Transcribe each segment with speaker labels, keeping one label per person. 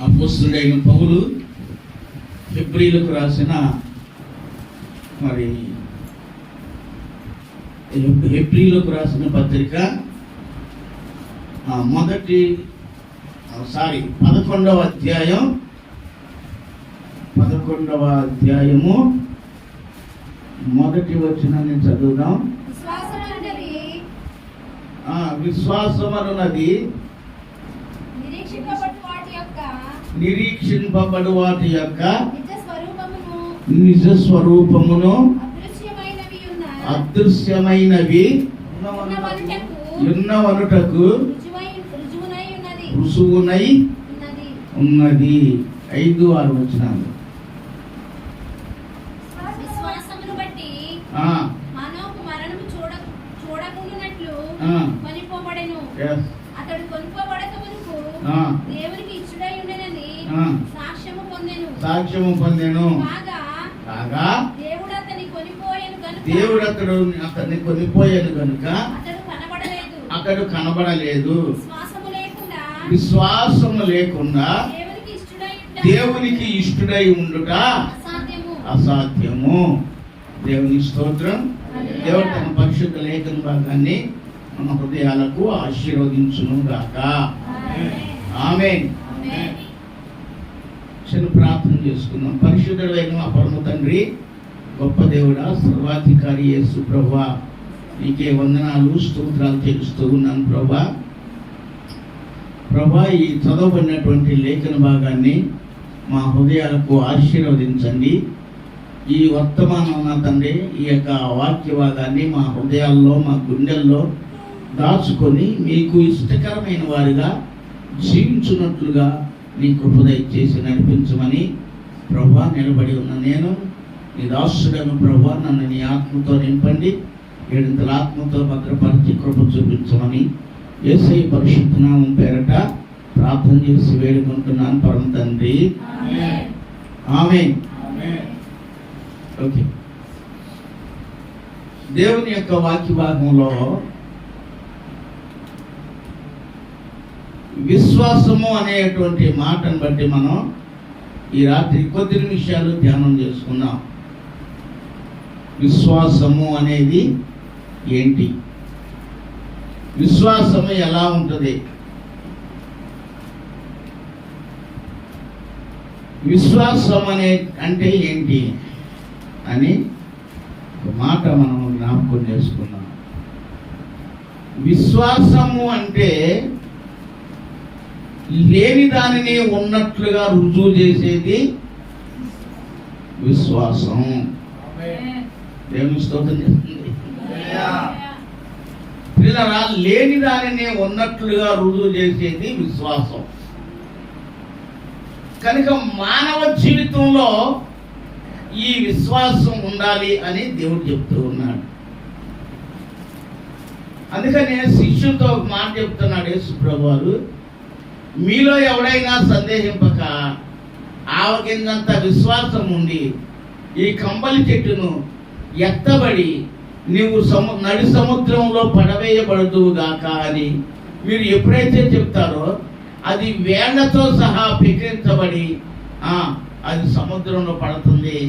Speaker 1: అపోస్తలుడైన పౌలు హెబ్రీలకు రాసిన హెబ్రీలకు రాసిన పత్రిక 11వ అధ్యాయము మొదటి వచనాన్ని చదువుదాం. విశ్వాసమనున్నది నిరీక్షింపబడు వాటి యొక్క నిజ స్వరూపమును అదృశ్యమైనవి ఉన్నవనుటకు రుజువునై ఉన్నది. 5-6 వచనాలు. సాక్ష్యము పొందెను కాగా దేవుడు అతన్ని కొనిపోయాను కనుక అతడు కనబడలేదు. విశ్వాసము లేకుండా దేవునికి ఇష్టడై ఉండుట అసాధ్యము. దేవుని స్తోత్రం. దేవుడు తన పరిశుద్ధ లేఖన భాగాన్ని మన హృదయాలకు ఆశీర్వదించును గాక. ఆమేన్. చిన్న ప్రార్థన చేసుకుందాం. పరిశుద్ధుడైన మా పరమ తండ్రి, గొప్ప దేవుడా, సర్వాధికారి యేసు ప్రభువా, నీకే వందనాలు స్తోత్రాలు తెలుస్తూ ఉన్నాను ప్రభా. ఈ చదవబడినటువంటి లేఖన భాగాన్ని మా హృదయాలకు ఆశీర్వదించండి. ఈ వర్తమానం నా తండ్రి, ఈ యొక్క వాక్య భాగాన్ని మా హృదయాల్లో, మా గుండెల్లో దాచుకొని మీకు ఇష్టకరమైన వారిగా జీవించున్నట్లుగా నీ కృప దయచేసి నడిపించమని ప్రభా నిలబడి ఉన్న నేను నీ దాసుడను ప్రభా, నన్ను నీ ఆత్మతో నింపండి. 7 ఆత్మతో భద్రపరిచి కృప చూపించమని యేసయ్య పరిశుద్ధ నామం పేరట ప్రార్థన చేసి వేడుకుంటున్నాను పరమ తండ్రి. ఆమేన్. ఓకే. దేవుని యొక్క వాక్య భాగంలో విశ్వాసము అనేటువంటి మాటను బట్టి మనం ఈ రాత్రి కొద్ది నిమిషాలు ధ్యానం చేసుకుందాం. విశ్వాసము అనేది ఏంటి? విశ్వాసము ఎలా ఉంటుంది? విశ్వాసం అంటే ఏంటి అని ఒక మాట మనం జ్ఞాపకం చేసుకున్నాం. విశ్వాసము అంటే లేని దానిని ఉన్నట్లుగా రుజువు చేసేది విశ్వాసం. దేవుని స్తోత్రం చేస్తుంది. పిల్లరా, లేని దానిని ఉన్నట్లుగా రుజువు చేసేది విశ్వాసం. కనుక మానవ జీవితంలో ఈ విశ్వాసం ఉండాలి అని దేవుడు చెప్తూ ఉన్నాడు. అందుకనే శిష్యులతో ఒక మాట చెప్తున్నాడు యేసు ప్రభువారు, మీలో ఎవడైనా సందేహింపక ఆవగింజంత విశ్వాసం ఉండి ఈ కంబలి చెట్టును ఎత్తబడి నీవు నడి సముద్రంలో పడవేయబడుదువుగాక అని మీరు ఎప్పుడైతే చెప్తారో అది వేళ్లతో సహా పెకిరించబడి అది సముద్రంలో పడుతుంది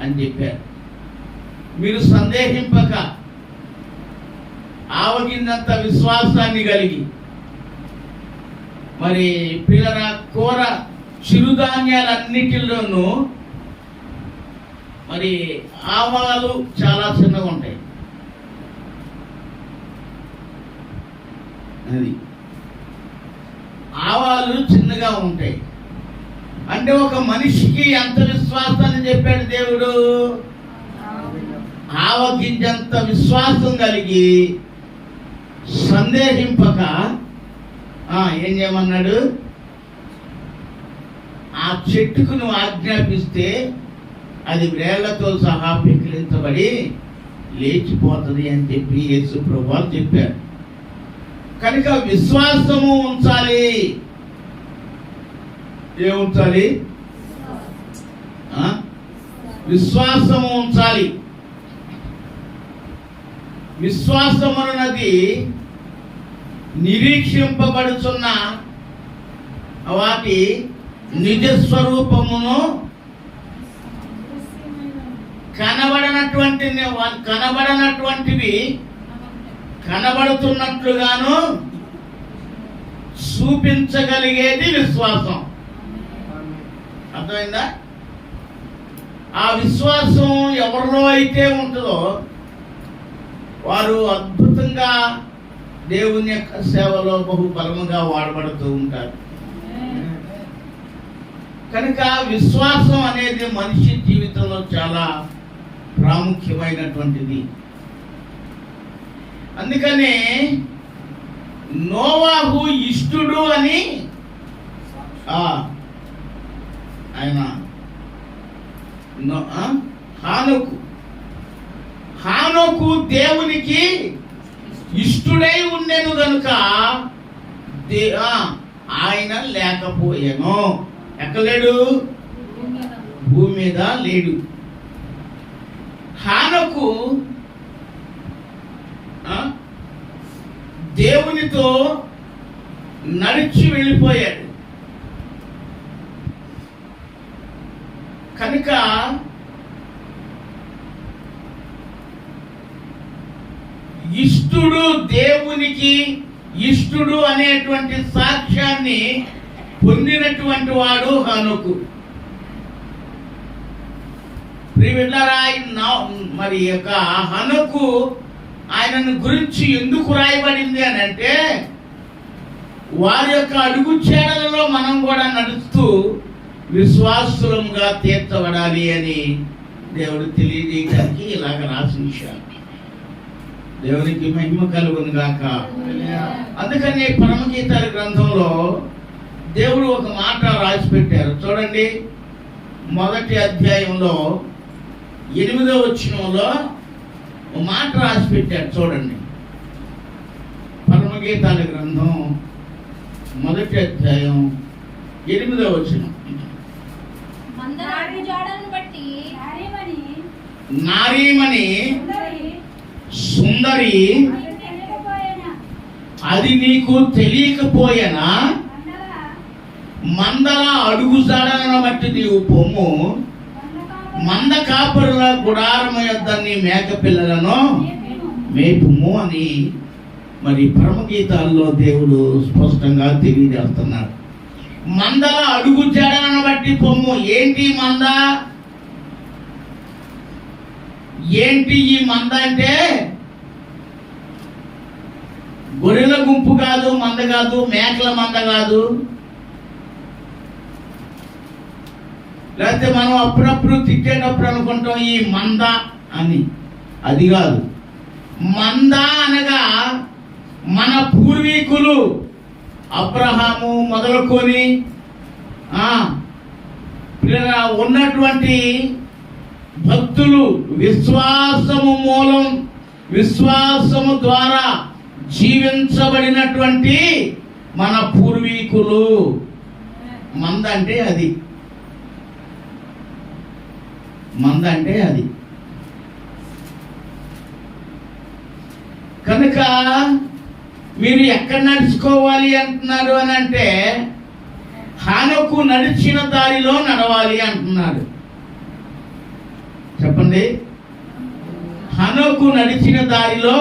Speaker 1: అని చెప్పారు. మీరు సందేహింపక ఆవగింజంత విశ్వాసాన్ని కలిగి, మరి పిల్లల కూర చిరుధాన్యాలన్నిటిలోనూ మరి ఆవాలు చాలా చిన్నగా ఉంటాయి. అది ఆవాలు చిన్నగా ఉంటాయి. అంటే ఒక మనిషికి ఎంత విశ్వాసాన్ని చెప్పాడు దేవుడు? ఆవగింజంత విశ్వాసం కలిగి సందేహింపక ఏం చేయమన్నాడు? ఆ చెట్టుకు నువ్వు ఆజ్ఞాపిస్తే అది వేళ్లతో సహా పెకిలించబడి లేచిపోతుంది అని చెప్పి యేసు ప్రభువు చెప్పారు. కనుక విశ్వాసము ఉంచాలి. ఏముంచాలి? విశ్వాసము ఉంచాలి. విశ్వాసము అన్నది నిరీక్షింపబడుచున్న వాటి నిజ స్వరూపమును కనబడనటువంటివి కనబడుతున్నట్లుగాను చూపించగలిగేది విశ్వాసం. అర్థమైందా? ఆ విశ్వాసం ఎవరిలో అయితే ఉంటుందో వారు అద్భుతంగా దేవుని యొక్క సేవలో బహుబలముగా వాడబడుతూ ఉంటారు. కనుక విశ్వాసం అనేది మనిషి జీవితంలో చాలా ప్రాముఖ్యమైనటువంటిది. అందుకనే నోవాహు ఇష్టుడు అని ఆయన హానోకు దేవునికి ఇష్టుడై ఉండెను గనుక ఆయన లేకపోయాను. ఎక్కలేడు? భూమి మీద లేడు. హానోకు దేవునితో నడిచి వెళ్ళిపోయాడు. కనుక ఇష్టుడు, దేవునికి ఇష్టుడు అనేటువంటి సాక్ష్యాన్ని పొందినటువంటి వాడు హనోకు. మరి యొక్క హనోకు ఆయనను గురించి ఎందుకు రాయబడింది అని అంటే, వారి యొక్క అడుగుచేడలలో మనం కూడా నడుస్తూ విశ్వాసులంగా తీర్చబడాలి అని దేవుడు తెలియజేయడానికి ఇలాగ రాసిన విషయాలు. దేవునికి మహిమ కలుగును గాక. అందుకని పరమగీతాల గ్రంథంలో దేవుడు ఒక మాట రాసి పెట్టారు. చూడండి, 1వ అధ్యాయంలో 8వ వచనంలో ఒక మాట రాసి పెట్టారు. చూడండి, పరమగీతాల గ్రంథం 1వ అధ్యాయం 8వ వచనం. నారీమణి సుందరి అది నీకు తెలియకపోయినా మందల అడుగుజాడలను బట్టి నీవు పొమ్ము, మంద కాపరుల గుడారము యొద్ద నీ మేక పిల్లలను మేపుము అని మరి పరమగీతాల్లో దేవుడు స్పష్టంగా తెలియజేస్తున్నాడు. మందల అడుగు జాడలను బట్టి పొమ్ము. ఏంటి మంద? ఏంటి ఈ మంద అంటే? గొర్రెల గుంపు కాదు, మంద కాదు, మేకల మంద కాదు, లేకపోతే మనం అప్పుడప్పుడు తిట్టేటప్పుడు అనుకుంటాం ఈ మంద అని. అది కాదు. మంద అనగా మన పూర్వీకులు అబ్రహాము మొదలుకొని ఉన్నటువంటి భక్తులు, విశ్వాసము మూలం, విశ్వాసము ద్వారా జీవించబడినటువంటి మన పూర్వీకులు. మంద అంటే అది. మంద అంటే అది. కనుక మీరు ఎక్కడ నడుచుకోవాలి అంటున్నారు అని అంటే, హానోకు నడిచిన దారిలో నడవాలి అంటున్నాడు. చెప్పండి, హనోకు నడిచిన దారిలో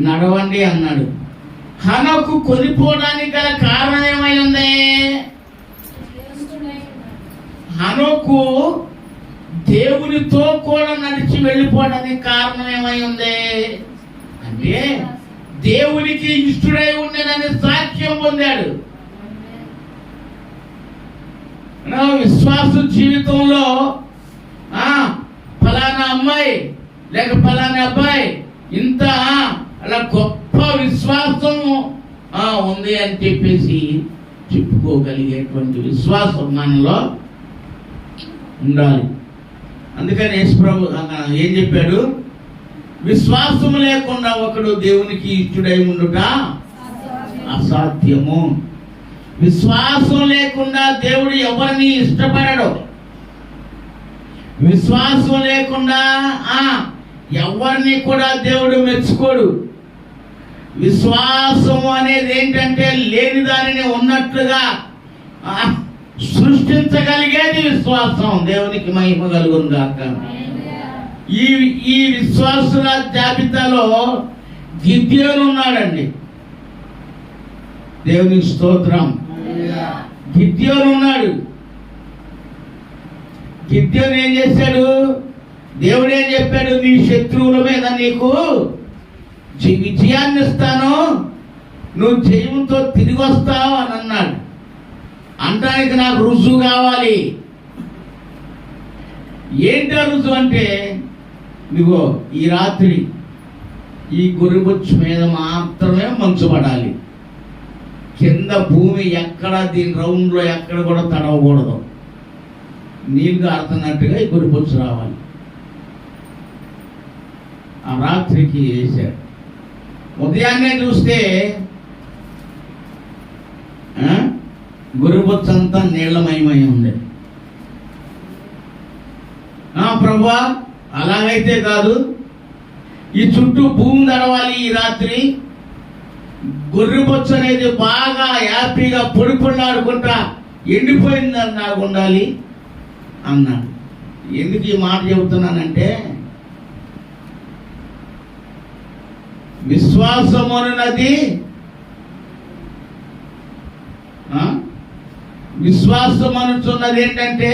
Speaker 1: నడవండి అన్నాడు. హనోకు కొనిపోవడానికి గల కారణం ఏమై ఉంది? హనోకు దేవునితో కూడా నడిచి వెళ్ళిపోవడానికి కారణం ఏమై ఉంది అంటే, దేవునికి ఇష్టడై ఉండేదని సాక్ష్యం పొందాడు. విశ్వాస జీవితంలో ఫలానా అమ్మాయి లేక ఫలానా అబ్బాయి ఇంత అలా గొప్ప విశ్వాసం ఉంది అని చెప్పేసి చెప్పుకోగలిగేటువంటి విశ్వాసం మనలో ఉండాలి. అందుకని యేసుప్రభు ఏం చెప్పాడు? విశ్వాసం లేకుండా ఒకడు దేవునికి ఇష్టడై ఉండుట అసాధ్యము. విశ్వాసం లేకుండా దేవుడు ఎవరిని ఇష్టపడడు. విశ్వాసం లేకుండా ఎవరిని కూడా దేవుడు మెచ్చుకోడు. విశ్వాసం అనేది ఏంటంటే లేని దానిని ఉన్నట్లుగా సృష్టించగలిగేది విశ్వాసం. దేవునికి మహిమ కలుగును గాక. ఈ ఈ విశ్వాసుల జాబితాలో గిద్యోను ఉన్నాడండి. దేవునికి స్తోత్రం. గిద్యోను ఉన్నాడు. గిద్యోను ఏం చేశాడు? దేవుడు ఏం చెప్పాడు? నీ శత్రువుల మీద నీకు విజయాన్ని ఇస్తాను, నువ్వు జయంతో తిరిగి వస్తావు అని అన్నాడు. అంటానికి నాకు రుజువు కావాలి. ఏంటో రుజువు అంటే, ఇదిగో ఈ రాత్రి ఈ గొర్రెబొచ్చు మీద మాత్రమే మంచు పడాలి. కింద భూమి ఎక్కడ దీని రౌండ్లో ఎక్కడ కూడా తడవకూడదు. నీళ్ళు కారుతున్నట్టుగా ఈ గొర్రెబొచ్చు రావాలి. ఆ రాత్రికి వేశాడు. ఉదయాన్నే చూస్తే గొర్రెబొచ్చు అంతా నీళ్లమయమై ఉంది. ప్రభువా, అలాగైతే కాదు, ఈ చుట్టూ భూమి తడవాలి. ఈ రాత్రి గొర్రెబొచ్చు అనేది బాగా హ్యాపీగా పొడి పొడిలాడుకుంటా ఎండిపోయిందని నాకు ఉండాలి అన్నాడు. ఎందుకు ఈ మాట చెబుతున్నానంటే, విశ్వాసమున్నది విశ్వాసం అనుచున్నది ఏంటంటే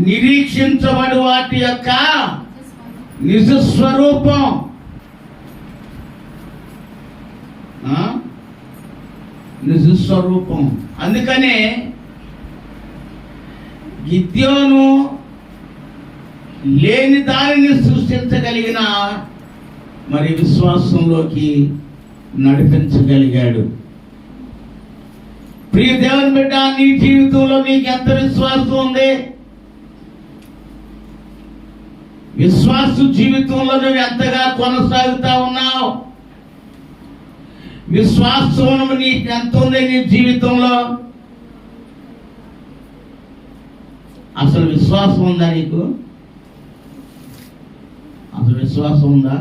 Speaker 1: నిరీక్షించబడి వాటి యొక్క నిజస్వరూపం. నిజస్వరూపం. అందుకనే గిద్యోను లేని దానిని సృష్టించగలిగిన మరి విశ్వాసంలోకి నడిపించగలిగాడు. ప్రియ దేవుని బిడ్డ, నీ జీవితంలో నీకు ఎంత విశ్వాసం ఉంది? విశ్వాస జీవితంలో నువ్వు ఎంతగా కొనసాగుతా ఉన్నావు? విశ్వాసం నీకు ఎంత ఉంది నీ జీవితంలో? అసలు విశ్వాసం ఉందా నీకు? అసలు విశ్వాసం ఉందా?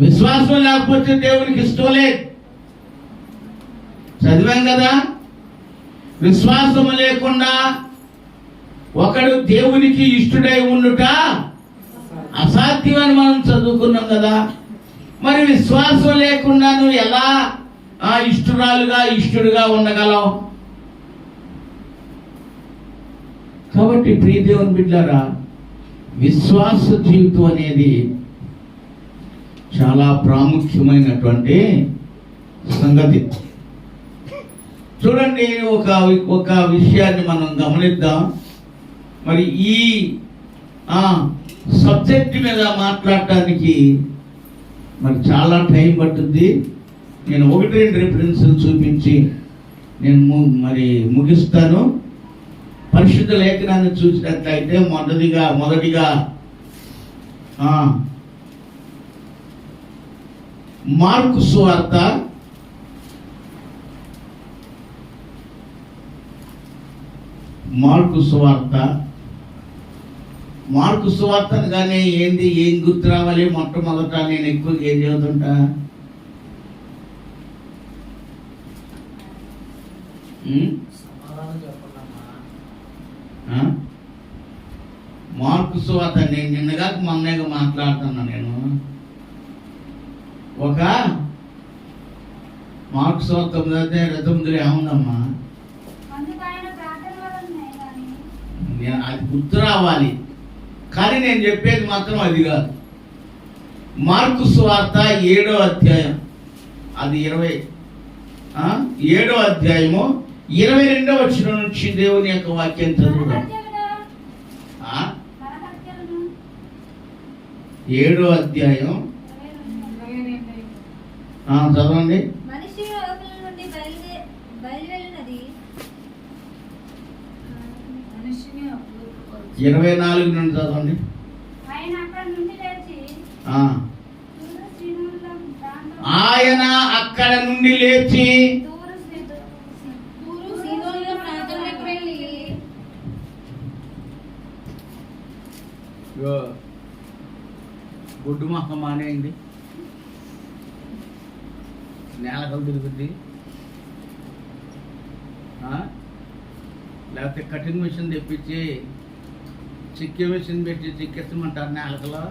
Speaker 1: విశ్వాసం లేకపోతే దేవునికి ఇష్టం లేదు. చదివాం కదా, విశ్వాసం లేకుండా ఒకడు దేవునికి ఇష్టడై ఉండుట అసాధ్యమని మనం చదువుకున్నాం కదా. మరి విశ్వాసం లేకుండా నువ్వు ఎలా ఇష్టుడుగా ఉండగలవు? కాబట్టి ప్రియ దేవుని బిడ్డలారా, విశ్వాస జీవితం అనేది చాలా ప్రాముఖ్యమైనటువంటి సంగతి. చూడండి, ఒక విషయాన్ని మనం గమనిద్దాం. మరి ఈ సబ్జెక్ట్ మీద మాట్లాడటానికి మరి చాలా టైం పట్టుద్ది. నేను 1-2 రిఫరెన్స్లు చూపించి నేను మరి ముగిస్తాను. పరిశుద్ధ లేఖనాన్ని చూసినట్లయితే మొదటిగా మార్కు సువార్త 'మార్కు' కానీ ఏం గుర్తు రావాలి? మొట్టమొదట నేను ఎక్కువగా ఏం చదువుతుంటా? మార్కు సువార్త నేను నిన్నగా మొన్నగా మాట్లాడుతున్నా. నేను ఒక మార్కు సువార్త 9 ఏముందమ్మా? అది గుర్తు రావాలి, కానీ నేను చెప్పేది మాత్రం అది కాదు. మార్కు సువార్త 7వ అధ్యాయం, అది 7వ అధ్యాయము 22వ వచనం నుంచి దేవుని యొక్క వాక్యం చదువుదాం. 7వ అధ్యాయం చదవండి. 24 నుండి చదవండి. ఆయన అక్కడ నుండి లేచి గుడ్డు మొహం మానేయండి, నేలకలు తిరుగుద్ది. లేకపోతే కటింగ్ మిషన్ తెప్పించి చిక్కే మిషన్ పెట్టి చిక్కించమంటారు నేలకలో.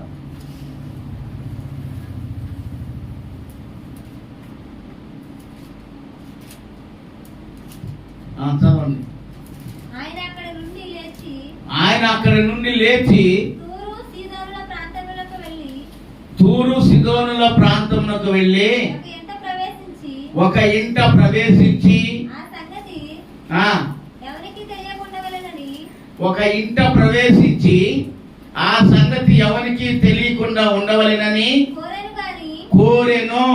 Speaker 1: చదవండి.
Speaker 2: ఆయన
Speaker 1: అక్కడి నుండి లేచి తూరు సీదోనుల ప్రాంతమునకు వెళ్ళి ఒక ఇంట ప్రవేశించి ఒక ఇంట ప్రవేశించి ఆ సంగతి ఎవరికి తెలియకుండా ఉండవలెనని కోరెను.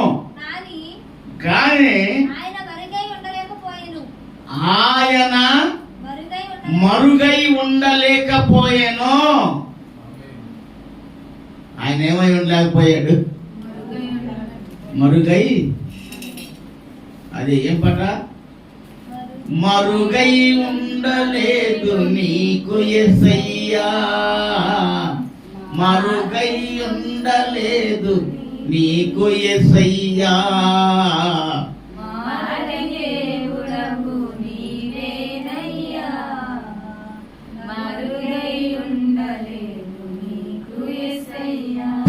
Speaker 1: కానీ ఆయన మరుగై ఉండలేకపోయాను. ఆయన ఏమై ఉండలేకపోయాడు? మరుగై. అది ఏం పాట? మరుగై ఉండలేదు నీకు యేసయ్యా, మరుగై ఉండలేదు నీకు యేసయ్యా.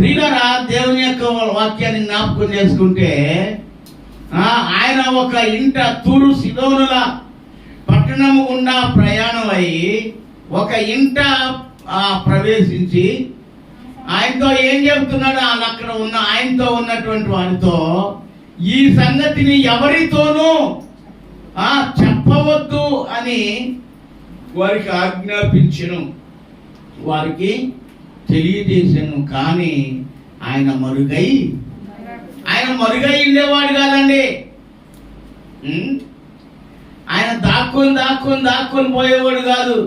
Speaker 1: ప్రియులారా, దేవుని యొక్క వాక్యాన్ని జ్ఞాపకం చేసుకుంటే ఆయన ఒక ఇంట తూరు సీదోనుల పట్టణము గుండా ప్రయాణం అయి ఒక ఇంట ప్రవేశించి ఆయనతో ఏం చెబుతున్నాడు? అక్కడ ఉన్న ఆయనతో ఉన్నటువంటి వారితో ఈ సంగతిని ఎవరితోనూ చెప్పవద్దు అని వారికి ఆజ్ఞాపించెను, వారికి తెలియజేశాను. కానీ ఆయన మరుగై ఉండేవాడు కాదండి. ఆయన దాక్కుని పోయేవాడు కాదు.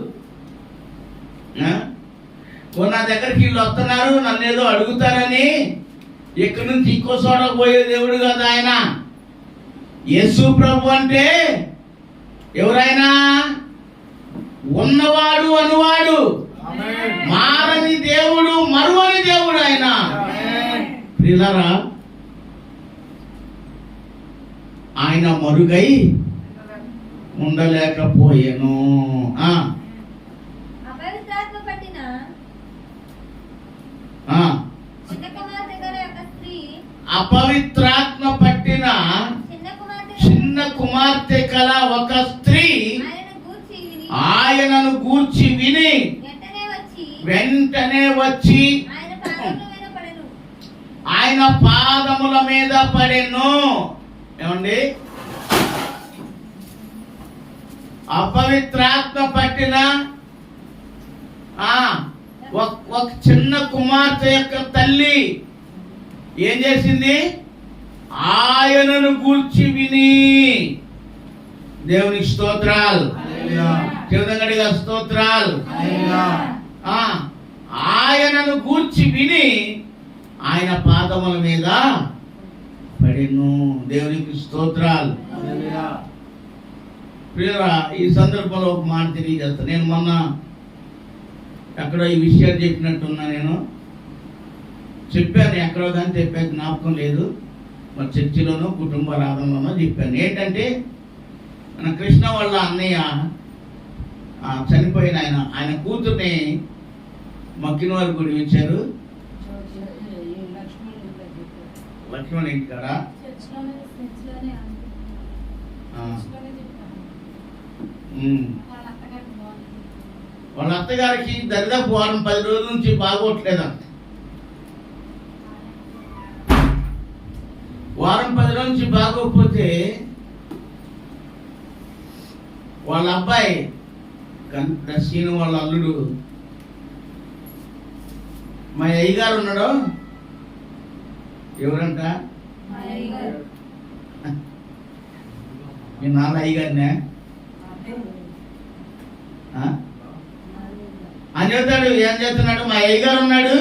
Speaker 1: నా దగ్గరికి వీళ్ళు వస్తున్నారు, నన్ను ఏదో అడుగుతారని ఇక్కడి నుంచి ఇంకో చోట పోయే దేవుడు కాదు ఆయన. యేసు ప్రభు అంటే ఎవరైనా ఉన్నవాడు అనువాడు, మారని దేవుడు, మరువని దేవుడు ఆయన. ప్రియులారా, ఆయన మరుగై ఉండలేకపోయాను. అపవిత్రాత్మ పట్టిన చిన్న కుమార్తె కల ఒక స్త్రీ ఆయనను గూర్చి విని వెంటనే వచ్చి ఆయన పాదముల మీద పడెను. ఏమండి? అపవిత్రాత్మ పట్టిన ఒక చిన్న కుమార్తె యొక్క తల్లి ఏం చేసింది? ఆయనను గూర్చి విని, దేవునికి స్తోత్రాలు, చిరుదంగడిగా స్తోత్రాలు. ఆయనను గూర్చి విని ఆయన పాదముల మీద పడెను. దేవునికి స్తోత్రాలు. ప్రియరా, ఈ సందర్భంలో ఒక మాట తెలియజేస్తాను. నేను మొన్న ఎక్కడో ఈ విషయాలు చెప్పినట్టున్నా, నేను చెప్పాను ఎక్కడో కానీ చెప్పాను, జ్ఞాపకం లేదు. మరి చర్చిలోనో కుటుంబ రాధంలోనో చెప్పాను. ఏంటంటే మన కృష్ణ వాళ్ళ అన్నయ్య చనిపోయిన ఆయన కూతుర్ని మక్కిన వారి గుడి ఇచ్చారు. లక్ష్మణ్ ఇంటి కాడ వాళ్ళ అత్తగారికి దరిదాపు వారం 10 రోజుల నుంచి బాగోట్లేదంట. వారం 10 రోజుల నుంచి బాగోకపోతే వాళ్ళ అబ్బాయి సీను వాళ్ళ అల్లుడు, మా అయ్యగారు ఉన్నాడు. ఎవరంట? మీ నాన్న అయ్యగారినే అని చెప్తాడు. ఏం చేస్తున్నాడు? మా అయ్యగారు ఉన్నాడు,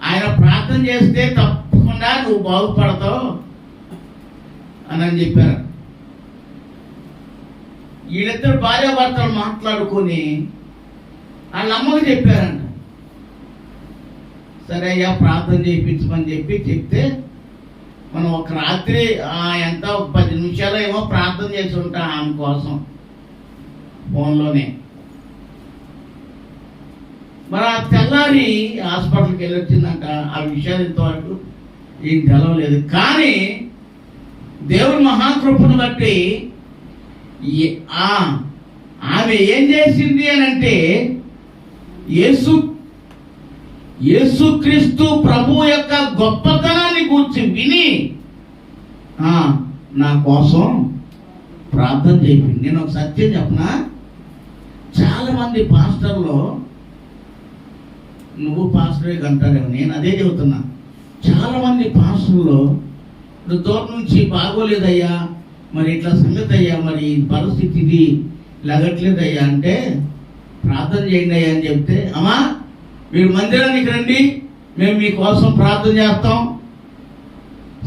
Speaker 1: ఆయన ప్రార్థన చేస్తే తప్పకుండా నువ్వు బాగుపడతావు అని చెప్పారు. వీళ్ళిద్దరు భార్యాభర్తలు మాట్లాడుకొని వాళ్ళ అమ్మకు చెప్పారంట. సరే అయ్యా ప్రార్థన చేయించమని చెప్తే మనం ఒక రాత్రి ఎంత 10 10 నిమిషాలు ఏమో ప్రార్థన చేసి ఉంటా ఆమె కోసం ఫోన్లోనే. మరి ఆ తెల్లారి హాస్పిటల్కి వెళ్ళి వచ్చిందంట. ఆ విషయాలు ఇంతవరకు ఏం తెలవలేదు. కానీ దేవుని మహాకృపను బట్టి ఆమె ఏం చేసింది అని అంటే యేసుక్రీస్తు ప్రభు యొక్క గొప్పతనాన్ని కూర్చి విని నా కోసం ప్రార్థన చేయింది. నేను ఒక సత్యం చెప్పనా, చాలా మంది పాస్టర్లో, నువ్వు పాస్టరే అంటారేమో, నేను అదే చెబుతున్నా, చాలా మంది పాస్టర్లో దూరం నుంచి బాగోలేదయ్యా, మరి ఇట్లా సంగతి అయ్యా, మరి పరిస్థితి ఇది లగట్లేదయ్యా అంటే ప్రార్థన చేయండి అయ్యా అని చెప్తే, అమ్మా మీరు మందిరానికి రండి, మేము మీకోసం ప్రార్థన చేస్తాం,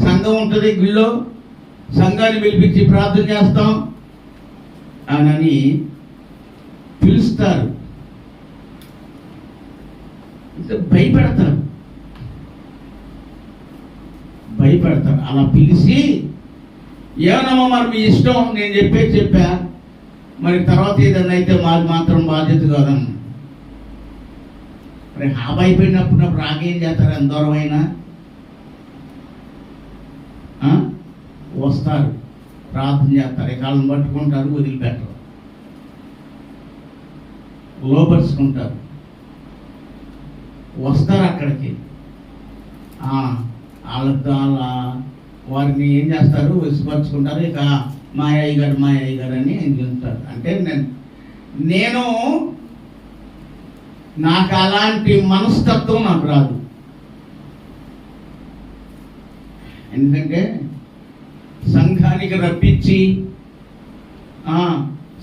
Speaker 1: సంఘం ఉంటుంది గుళ్ళో, సంఘాన్ని పిలిపించి ప్రార్థన చేస్తాం అని పిలుస్తారు. భయపెడతారు. అలా పిలిచి ఏమన్నా మరి మీ ఇష్టం, నేను చెప్పా, మరి తర్వాత ఏదన్నా అయితే మాది మాత్రం బాధ్యత కాదన్న. మరి హాబ్ అయిపోయినప్పుడు రాకేం చేస్తారు, ఎంత దూరం అయినా వస్తారు, ప్రార్థన చేస్తారు, కాళ్ళని పట్టుకుంటారు, వదిలిపెట్టరు, లోపరుచుకుంటారు, వస్తారు అక్కడికి. వారిని ఏం చేస్తారు, విసిపరుచుకుంటారు. ఇక మా అయ్య గారు అని చెప్తారు. అంటే నేను నాకు అలాంటి మనస్తత్వం నాకు రాదు. ఎందుకంటే సంఘానికి రప్పించి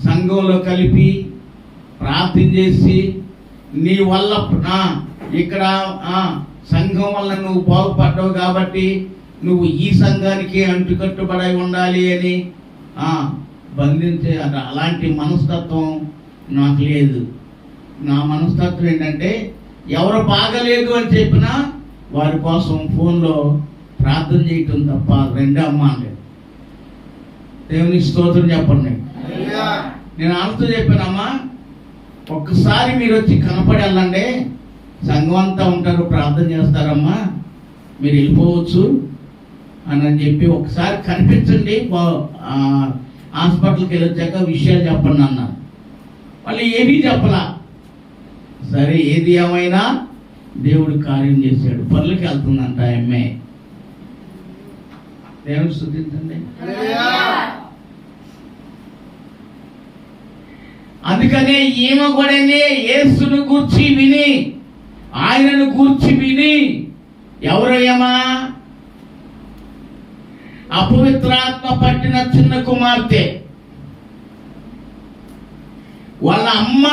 Speaker 1: సంఘంలో కలిపి ప్రార్థన చేసి నీ వల్ల ఇక్కడ సంఘం వల్ల నువ్వు బాగుపడ్డావు కాబట్టి నువ్వు ఈ సంఘానికి అంటుకట్టుబడి ఉండాలి అని బంధించే అలాంటి మనస్తత్వం నాకు లేదు. నా మనస్తత్వం ఏంటంటే ఎవరు బాగలేదు అని చెప్పినా వారి కోసం ఫోన్లో ప్రార్థన చేయటం తప్ప రెండే అమ్మ లేదు. దేవుని స్తోత్రం చెప్పండి. నేను ఆమెతో చెప్పానమ్మా, ఒక్కసారి మీరు వచ్చి కనపడి వెళ్ళండి, సంఘం అంతా ఉంటారు, ప్రార్థన చేస్తారమ్మా, మీరు వెళ్ళిపోవచ్చు అని చెప్పి ఒకసారి కనిపించండి, హాస్పిటల్కి వెళ్ళొచ్చాక విషయాలు చెప్పండి అన్నారు. వాళ్ళు ఏమీ చెప్పలా. సరే, ఏది ఏమైనా దేవుడు కార్యం చేశాడు. పనులకి వెళ్తుందంట అమ్మాయి. దేవుని స్తుతించండి. అందుకనే ఈమె కూడా యేసును గూర్చి విని, ఆయనను గూర్చి విని, ఎవరయ్యమా అపవిత్రాత్మ పట్టిన చిన్న కుమార్తె వాళ్ళ అమ్మ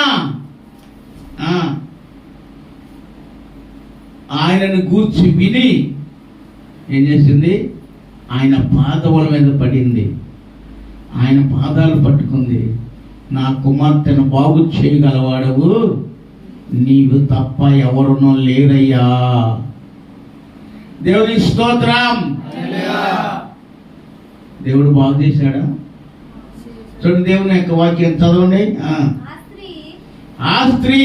Speaker 1: ఆయనను గూర్చి విని ఏం చేసింది, ఆయన పాదముల మీద పడింది, ఆయన పాదాలు పట్టుకుంది. నా కుమార్తెను బాగు చేయగలవాడవు నీవు తప్ప ఎవరునో లేరయ్యా. దేవుని స్తోత్రం. దేవుడు బాగు చేశాడా? చూడండి, దేవుని యొక్క వాక్యం చదవండి. ఆ స్త్రీ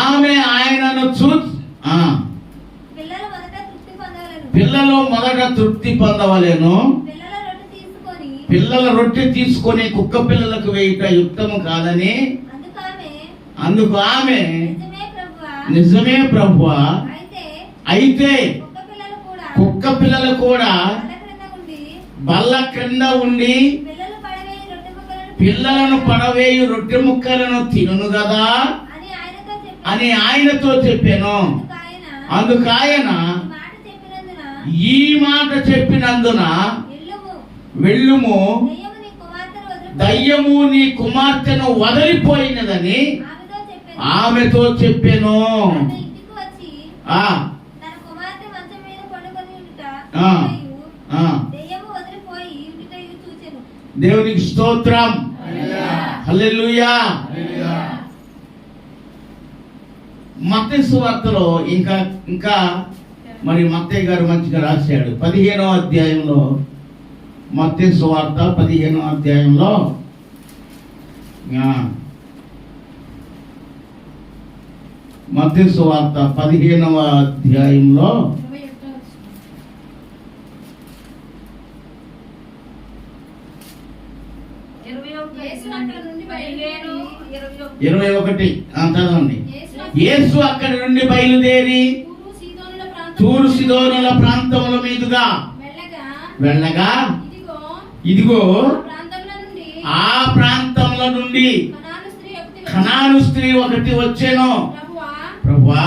Speaker 1: ఆమె ఆయనను చూసి పిల్లలు మొదట తృప్తి పొందవలేను, పిల్లల రొట్టె తీసుకొని కుక్క పిల్లలకు వేయుట యుక్తము కాదని. అందుకు ఆమె నిజమే ప్రభువా, అయితే కుక్క పిల్లలు కూడా బల్ల క్రింద ఉండి పిల్లలను పడవేయు రొట్టె ముక్కలను తినును కదా అని ఆయనతో చెప్పాను. అందుకు ఆయన ఈ మాట చెప్పినందున వెళ్ళుము, దయ్యము నీ కుమార్తెను వదిలిపోయినదని ఆమెతో చెప్పాను. ఆ, ఆ. దేవునికి స్తోత్రం. హల్లెలూయా. మత్తయి సువార్తలో ఇంకా ఇంకా మరి మత్తయి గారు మంచిగా రాశాడు 15వ అధ్యాయంలో. మత్తయి సువార్త 15వ అధ్యాయంలో మత్తయి సువార్త 15వ అధ్యాయంలో 21 చదవండి. యేసు అక్కడి నుండి బయలుదేరి తూరు సీదోనుల ప్రాంతముల మీదుగా వెళ్ళగా ఇదిగో ఆ ప్రాంతంలో నుండి కనాను స్త్రీ ఒకటి వచ్చెను. ప్రభువా,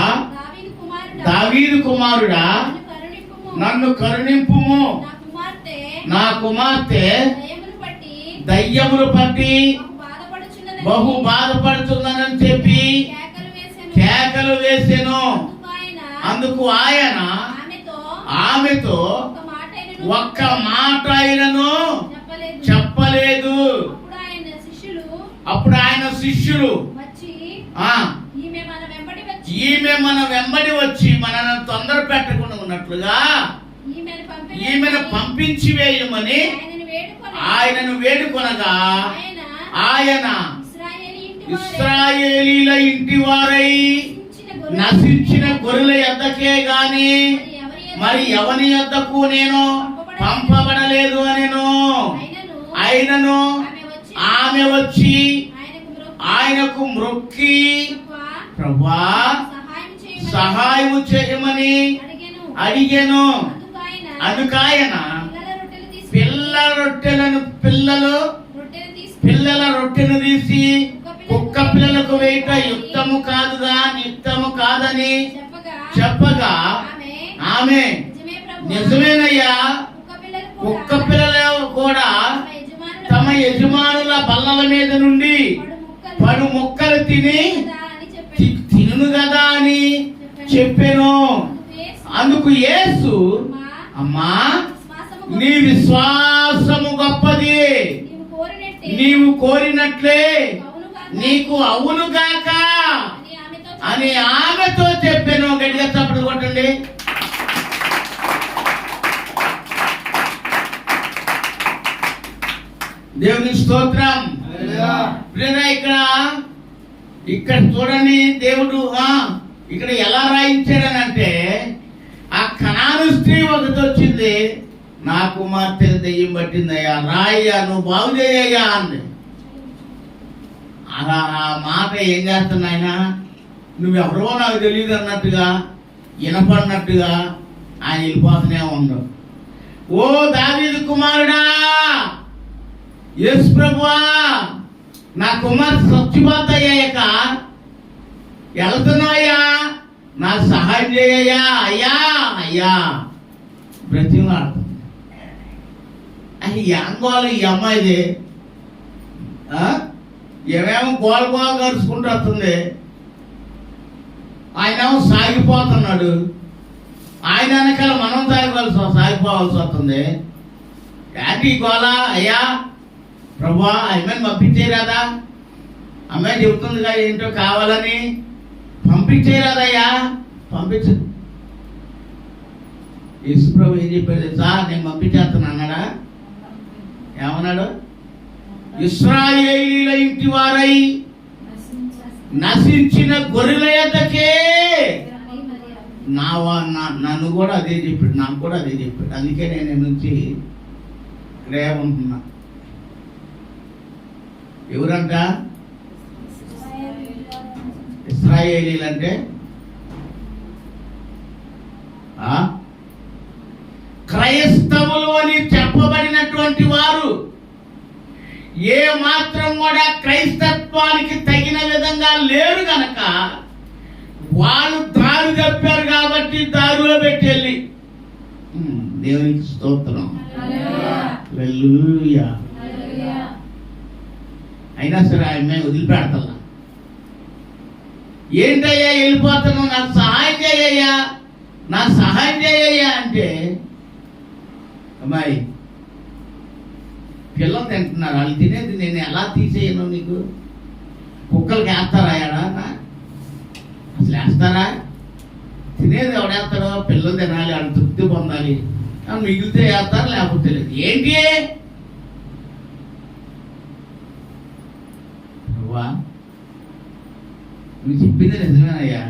Speaker 1: దావీదు కుమారుడా, నన్ను కరుణింపుము. నా కుమార్తె దయ్యములు పట్టి బహు బాధపడుతుందని చెప్పి కేకలు వేసెను. అందుకు ఆయన ఆమెతో ఒక్క మాట ఆయనను చెప్పలేదు. అప్పుడు ఆయన శిష్యులు ఈమె మన వెంబడి వచ్చి మనల్ని తొందర పెట్టకుండా ఉన్నట్లుగా ఈమెను పంపించి వేయమని ఆయనను వేడుకొనగా ఆయన ఇశ్రాయేలీల ఇంటి వారై నశించిన గొర్రెల యొద్దకే గాని మరి ఎవని యొద్దకు నేను పంపబడలేదు అనెను. అయినను ఆమె వచ్చి ఆయనకు మ్రొక్కి, ప్రభువా, సహాయం చేయమని అడిగెను. అందుకాయన పిల్లల రొట్టెను తీసి కుక్క పిల్లలకు వేయట యుక్తము కాదని చెప్పగా ఆమె నిజమేనయ్యా, కుక్క పిల్లలు కూడా తమ యజమానుల బల్లల మీద నుండి పడు ముక్కలు తిను కదా అని చెప్పెను. అందుకు యేసు, అమ్మా, నీ విశ్వాసము గొప్పది, నీవు కోరినట్లే నీకు అవునుగాక అని ఆమెతో చెప్పాను. గట్టిగా చప్పట్లు కొట్టండి. దేవుని స్తోత్రం. ఇక్కడ చూడండి, దేవుడు ఇక్కడ ఎలా రాయించాడనంటే, ఆ కనాను స్త్రీ ఒకటి వచ్చింది, నా కుమార్తె దెయ్యం పట్టిందయ్యా, రాయ్యా, నువ్వు బాగు చేయ్యా అంది. అలా ఆ మాట ఏం చేస్తున్నాయన, నువ్వెవరో నాకు తెలియదు అన్నట్టుగా వినపడినట్టుగా ఆయన వెళ్ళిపోతూనే ఉండవు. ఓ దావీదు కుమారుడా, యేసు ప్రభువా, నా కుమార్తె చచ్చిపోతాయ్యాక వెళ్తున్నాయా, నాకు సహాయం చేయ్యా, అయ్యా అయ్యా బ్రతిమాడుతుంది. యాంగోలు ఈ అమ్మాయిది ఏమేమో గోల కరుచుకుంటూ వస్తుంది, ఆయనేమో సాగిపోతున్నాడు, ఆయన వెనకాల మనం సాగిపోవాల్సి వస్తుంది. ఏంటి గోల? అయ్యా ప్రభువా, అమ్మాయిని పంపించేరాదా? అమ్మాయి చెబుతుందిగా ఏంటో కావాలని, పంపించేరాదయ్యా, పంపించు. యేసు ప్రభు ఏం చెప్పాడు? సార్ నేను పంపించేస్తాను అన్నాడా? ఏమన్నాడు? ఇశ్రాయేలీల ఇంటి వారై నశించిన గొర్రెల యొద్దకే. నన్ను కూడా అదే చెప్పాడు, నాకు కూడా అదే చెప్పాడు. అందుకే నేను నుంచి ఇక్కడే ఉంటున్నా. ఎవరంట? ఇశ్రాయేలీలు అంటే క్రైస్తవులు అని చెప్పబడినటువంటి వారు ఏ మాత్రం కూడా క్రైస్తత్వానికి తగిన విధంగా లేరు గనక వాళ్ళు దారి తప్పారు కాబట్టి దారిలో పెట్టెళ్ళి. దేవునికి స్తోత్రం. హల్లెలూయా. అయినా సరే ఆయన వదిలిపెడతా. ఏంటయ్యా వెళ్ళిపోతున్నావు, నాకు సహాయం చేయ్యా, నాకు సహాయం చేయ్యా అంటే అమ్మాయి పిల్లలు తింటున్నారు, వాళ్ళు తినేది నేను ఎలా తీసేయను? నీకు కుక్కలకి వేస్తారా ఏడా? అసలు వేస్తారా? తినేది ఎవడేస్తాడో? పిల్లలు తినాలి, వాళ్ళు తృప్తి పొందాలి, మిగిలితే వేస్తారు, లేకపోతే లేదు. ఏంటి నువ్వు చెప్పింది నిజమేనయ్యా.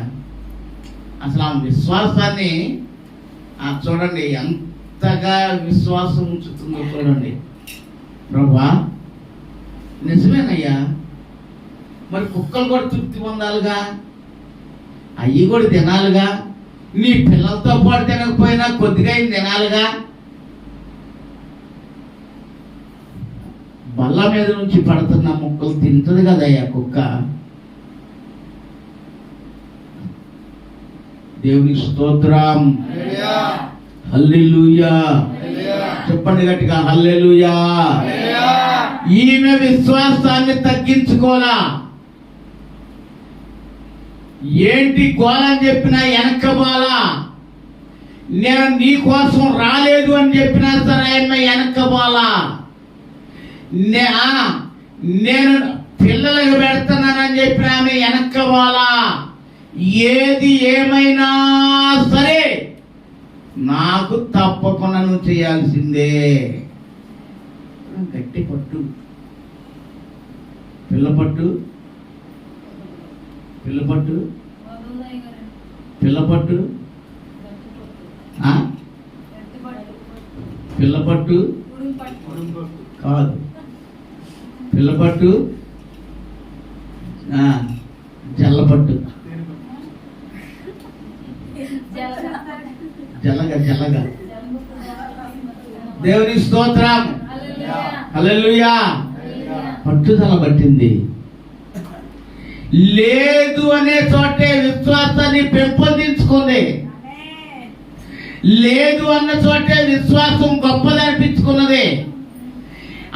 Speaker 1: అసలు ఆ విశ్వాసాన్ని చూడండి, ఎంతగా విశ్వాసం ఉంచుతుందో చూడండి. ప్రభువా నిజమేనయ్యా, మరి కుక్కలు కూడా తృప్తి పొందాలిగా, అవి కూడా తినాలిగా, నీ పిల్లలతో పాటు తినకపోయినా కొద్దిగా తినాలిగా. బల్ల మీద నుంచి పడుతున్న ముక్కలు తింటుంది కదయ్యా కుక్క. దేవుని స్తోత్రం, హల్లెలూయా. చెప్పండి గట్టిగా, హల్లెలూయా. ఈమె విశ్వాసాన్ని తగ్గించుకోలా. ఏంటి గోలని చెప్పినా వెనక్కబాలా. నేను నీ కోసం రాలేదు అని చెప్పినా సరే ఆమె వెనక్కబాలా. నేను పిల్లలకు పెడుతున్నానని చెప్పిన ఆమె వెనక్కబాలా. ఏది ఏమైనా సరే నాకు తప్పకుండా నువ్వు చేయాల్సిందే. గట్టి పట్టు, పిల్లపట్టు, పిల్లపట్టు, పిల్లపట్టు, పిల్లపట్టు కాదు, పిల్లపట్టు, జల్లపట్టు, జల్లగా జల్లగా. దేవుని స్తోత్రం, హల్లెలూయా. పట్టుదల పట్టింది. లేదు అనే చోటే విశ్వాసాన్ని పెంపొందించుకుంది. లేదు అన్న చోటే విశ్వాసం గొప్పదనిపించుకున్నది.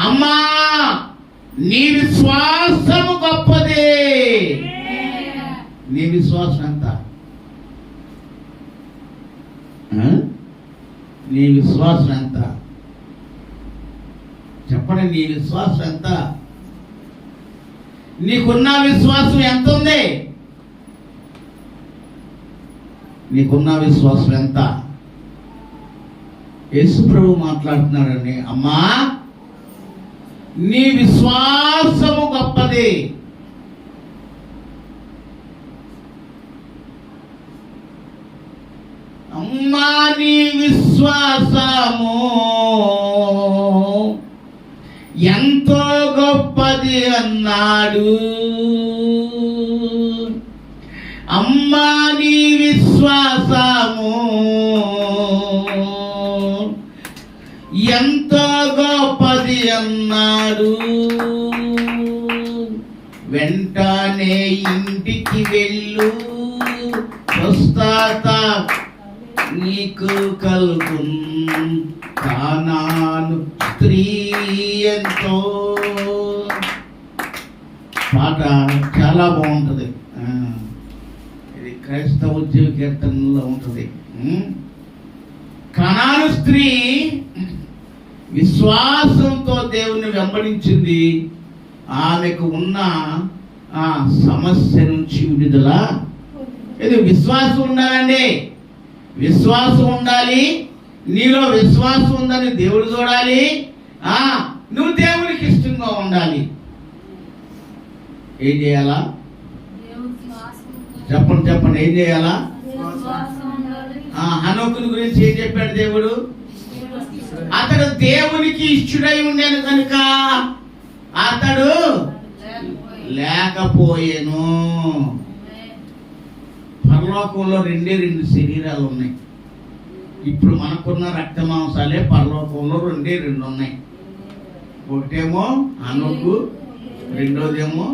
Speaker 1: అమ్మా నీ విశ్వాసము గొప్పది. నీ విశ్వాసం ఎంత? నీ విశ్వాసం ఎంత? చెప్పండి, నీ విశ్వాసం ఎంత? నీకున్న విశ్వాసం ఎంత ఉంది? నీకున్న విశ్వాసం ఎంత? యేసు ప్రభు మాట్లాడుతున్నాడండి, అమ్మా నీ విశ్వాసము గొప్పది. అమ్మా నీ విశ్వాసము ఎంతో గొప్పది అన్నాడు. అమ్మా నీ విశ్వాసము ఎంతో గొప్పది అన్నాడు. వెంటనే ఇంటికి వెళ్ళు, స్వస్థత నీకు కలుగును. కానాను స్త్రీ ఎంతో. పాట చాలా బాగుంటుంది. ఇది క్రైస్తవ ఉద్యోగ కీర్తనలో ఉంటుంది. కానాను స్త్రీ విశ్వాసంతో దేవుని వెంబడించింది. ఆమెకు ఉన్న ఆ సమస్య నుంచి విడుదల. ఇది విశ్వాసం ఉండాలండి, విశ్వాసం ఉండాలి. నీలో విశ్వాసం ఉందని దేవుడు చూడాలి. నువ్వు దేవునికి ఇష్టంగా ఉండాలి. ఏం చేయాలా? చెప్పండి చెప్పండి, ఏం చేయాలా? హనోకుని గురించి ఏం చెప్పాడు దేవుడు? అతడు దేవునికి ఇష్టడై ఉండేను కనుక అతడు లేకపోయేను. పరలోకంలో రెండే రెండు శరీరాలు ఉన్నాయి. ఇప్పుడు మనకున్న రక్త మాంసాలే పరలోకంలో రెండే రెండు ఉన్నాయి. ఒకటేమో హనోకు, రెండోదేమో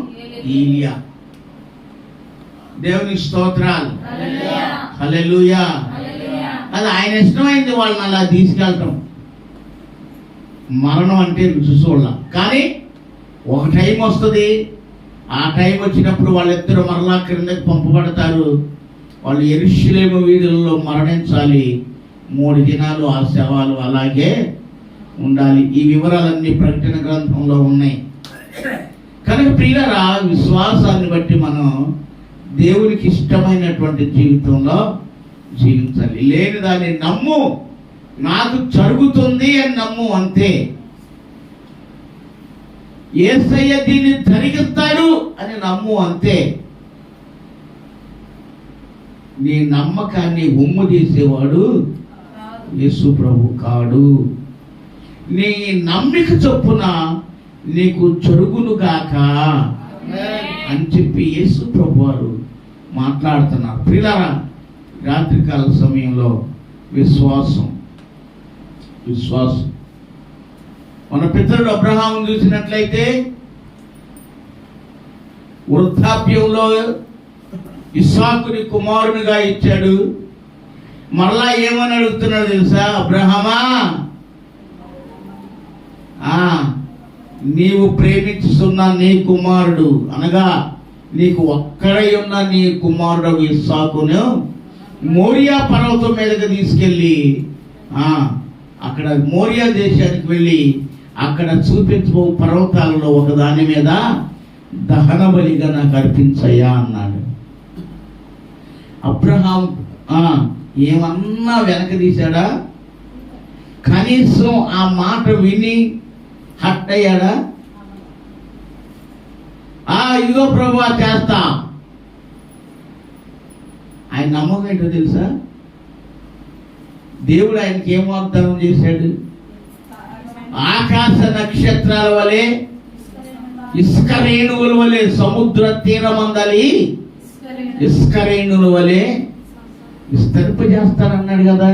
Speaker 1: ఈలియా. దేవుని స్తోత్రాలు, హల్లెలూయా. అది ఆయన ఇష్టమైంది వాళ్ళని అలా తీసుకెళ్ళటం. మరణం అంటే రుచి చూడాల. కానీ ఒక టైం వస్తుంది, ఆ టైం వచ్చినప్పుడు వాళ్ళిద్దరూ మరలా క్రిందకి పంపబడతారు. వాళ్ళు యెరూషలేము వీధుల్లో మరణించాలి. 3 దినాలు ఆ శవాలు అలాగే ఉండాలి. ఈ వివరాలన్నీ ప్రకటన గ్రంథంలో ఉన్నాయి. కనుక ప్రియులారా, విశ్వాసాన్ని బట్టి మనం దేవునికి ఇష్టమైనటువంటి జీవితంలో జీవించాలి. లేని దాన్ని నమ్ము, నాకు జరుగుతుంది అని నమ్ము, అంతే. యేసయ్య దీన్ని జరిగిస్తాడు అని నమ్ము, అంతే. నీ నమ్మకాన్ని ఉమ్ము చేసేవాడు యేసు ప్రభు కాడు. నీ నమ్మిక చొప్పున నీకు జరుగునుగాక అని చెప్పి యేసు ప్రభు వారు మాట్లాడుతున్నారు. ప్రియులారా, రాత్రికాల సమయంలో విశ్వాసం మన పితరుడు అబ్రహామును చూసినట్లయితే వృద్ధాప్యంలో ఇస్సాకుని కుమారునిగా ఇచ్చాడు. మరలా ఏమని అడుగుతున్నాడు తెలుసా? అబ్రహామా, నీవు ప్రేమించుతున్న నీ కుమారుడు, అనగా నీకు ఒక్కడై ఉన్న నీ కుమారుడు ఇస్సాకును మోరియా పర్వతం మీదకి తీసుకెళ్ళి అక్కడ మోరియా దేశానికి వెళ్ళి అక్కడ చూపించబో పర్వతాలలో ఒక దాని మీద దహన బలిగా నాకు అర్పించయ్యా అన్నాడు. అబ్రహాం ఏమన్నా వెనక తీశాడా? కనీసం ఆ మాట విని హట్ అయ్యాడా? ఇదిగో ప్రభువా చేస్తా. ఆయన నమ్మకం ఏంటో తెలుసా? దేవుడు ఆయనకి ఏం వాగ్దానం చేశాడు? ఆకాశ నక్షత్రాల వలె, ఇసుక రేణువుల వలె, సముద్ర తీరమందలి ఇసుక రేణువుల వలె విస్తరింపజేస్తానన్నాడు కదా.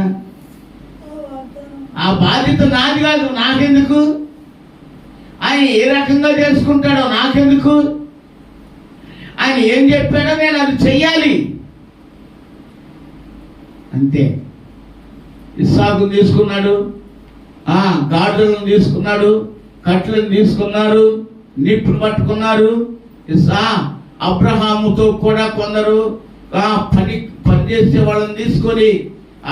Speaker 1: ఆ బాధ్యత నాది కాదు, నాకెందుకు? ఆయన ఏ రకంగా చేసుకుంటాడో నాకెందుకు? ఆయన ఏం చెప్పాడో నేను అది చెయ్యాలి, అంతే. ఇస్సాకును తీసుకున్నాడు, గాడులను తీసుకున్నాడు, కట్లను తీసుకున్నారు, నిప్పులు పట్టుకున్నారు. అబ్రహాముతో కూడా కొందరు పనిచేసే వాళ్ళని తీసుకొని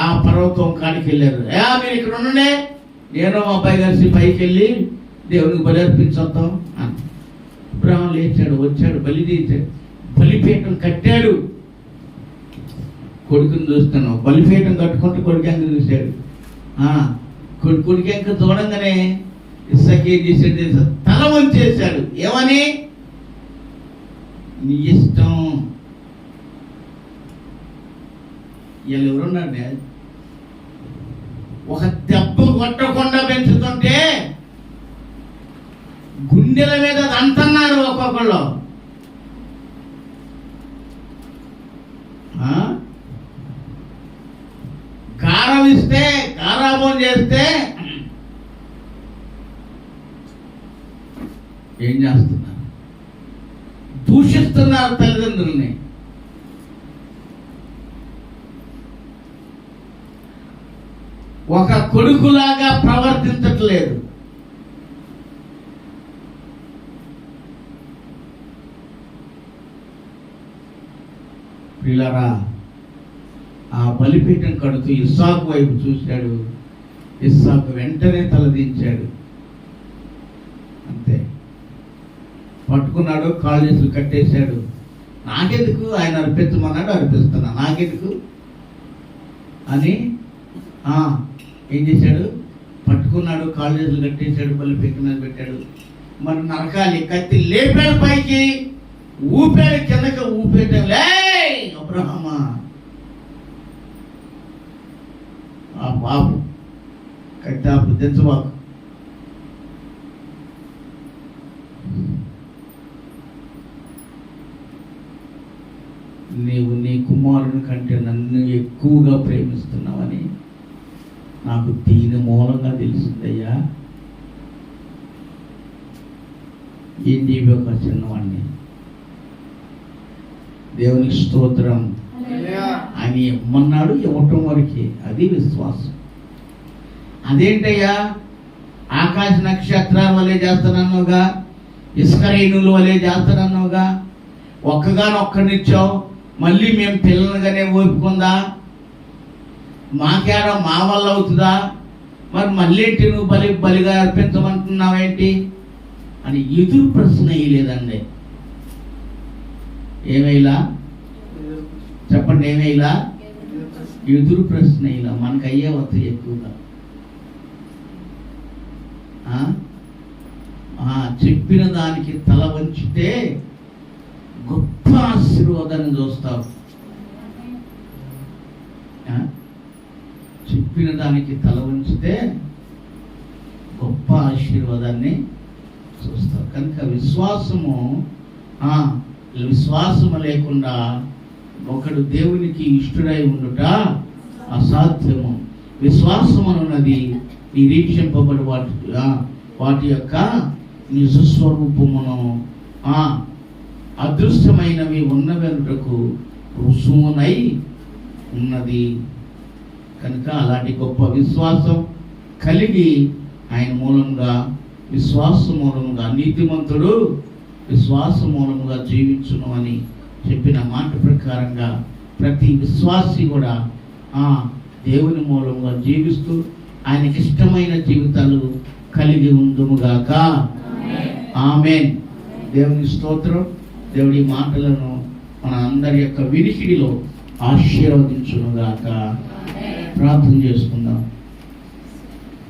Speaker 1: ఆ పర్వతం కాడికి వెళ్ళారు. మీరు ఇక్కడ ఉండే, నేను మా అబ్బాయి కలిసి పైకి వెళ్ళి దేవునికి బలి అర్పించొద్దాం అని. అబ్రహాం లేచాడు, వచ్చాడు, బలి తీశాడు, బలిపీఠం కట్టాడు. కొడుకుని చూస్తాను, బలిపీఠం కట్టుకుంటూ కొడుకెంక చూశాడు. కొడుకెంక చూడంగానే ఇస్సాకు ఏం చేశాడు? తల వంచేశాడు. ఏమని? నీ ఇష్టం. వీళ్ళు ఎవరున్నాడు? ఒక దెబ్బ కొట్టకుండా పెంచుతుంటే గుండెల మీద అంటున్నారు ఒక్కొక్కళ్ళు. గారం ఇస్తే, గారాబం చేస్తే ఏం చేస్తున్నారు? దూషిస్తున్నారు తల్లిదండ్రుల్ని. ఒక కొడుకులాగా ప్రవర్తించట్లేదు. పిల్లరా, ఆ బలిపీఠం కడుతూ ఇస్సాకు వైపు చూశాడు. ఇస్సాకు వెంటనే తలదించాడు, అంతే. పట్టుకున్నాడు, కాళ్ళు చేతులు కట్టేశాడు. నాకెందుకు? ఆయన అర్పించమన్నాడు, అర్పిస్తున్నా, నాకెందుకు అని ఏం చేశాడు? పట్టుకున్నాడు, కాళ్ళు చేతులు కట్టేశాడు, బలిపీఠం మీద పెట్టాడు. మరి నరకాలి, కత్తి లేపాడు పైకి, ఊపాడు కిందకి, ఊపేయటం. లే అబ్రహామా, ఆ బాబు కత్తి దించబాకు. నీవు నీ కుమారుని కంటే నన్ను ఎక్కువగా ప్రేమిస్తున్నావని నాకు దీని మూలంగా తెలిసిందయ్యా. ఏంటి ఒక చిన్నవాడిని, దేవునికి స్తోత్రం. ఆయన ఇమ్మన్నాడు, ఇవ్వటం వరకే, అది విశ్వాసం. అదేంటయ్యా, ఆకాశ నక్షత్రాల వలె చేస్తానన్నావుగా, ఇసుక రేణుల వలె చేస్తానన్నావుగా, ఒక్కగానొక్కడినిచ్చావు, మళ్ళీ మేము పిల్లలుగానే ఓపుకుందా? మాకేడా మా వల్ల అవుతుందా? మరి మళ్ళేంటి నువ్వు బలిగా అర్పించమంటున్నావేంటి అని ఎదురు ప్రశ్న వేయలేదండి. ఏమైలా చెప్పండి, ఏమైలా ఎదురు ప్రశ్న ఇలా మనకు అయ్యే వస్తాయి ఎక్కువగా. చెప్పిన దానికి తల వంచితే గొప్ప ఆశీర్వాదాన్ని చూస్తారు. చెప్పిన దానికి తల వంచితే గొప్ప ఆశీర్వాదాన్ని చూస్తారు. కనుక విశ్వాసము లేకుండా ఒకడు దేవునికి ఇష్టడై ఉండుట అసాధ్యము. విశ్వాసమున్నది నిరీక్షింపబడి వాటి యొక్క నిజస్వరూపమును అదృశ్యమైనవి ఉన్నవెనుటకు రుసుమునై ఉన్నది. కనుక అలాంటి గొప్ప విశ్వాసం కలిగి ఆయన మూలంగా విశ్వాసం మూలముగా నీతిమంతుడు విశ్వాస మూలముగా జీవించును అని చెప్పిన మాట ప్రకారంగా ప్రతి విశ్వాసి కూడా దేవుని మూలంగా జీవిస్తూ ఆయనకి ఇష్టమైన జీవితాలు కలిగి ఉందుముగాక. ఆమేన్. దేవుని స్తోత్రం. దేవుడి మాటలను మన అందరి యొక్క వినికిడిలో ఆశీర్వదించునుగాక. ప్రార్థన చేసుకుందాం.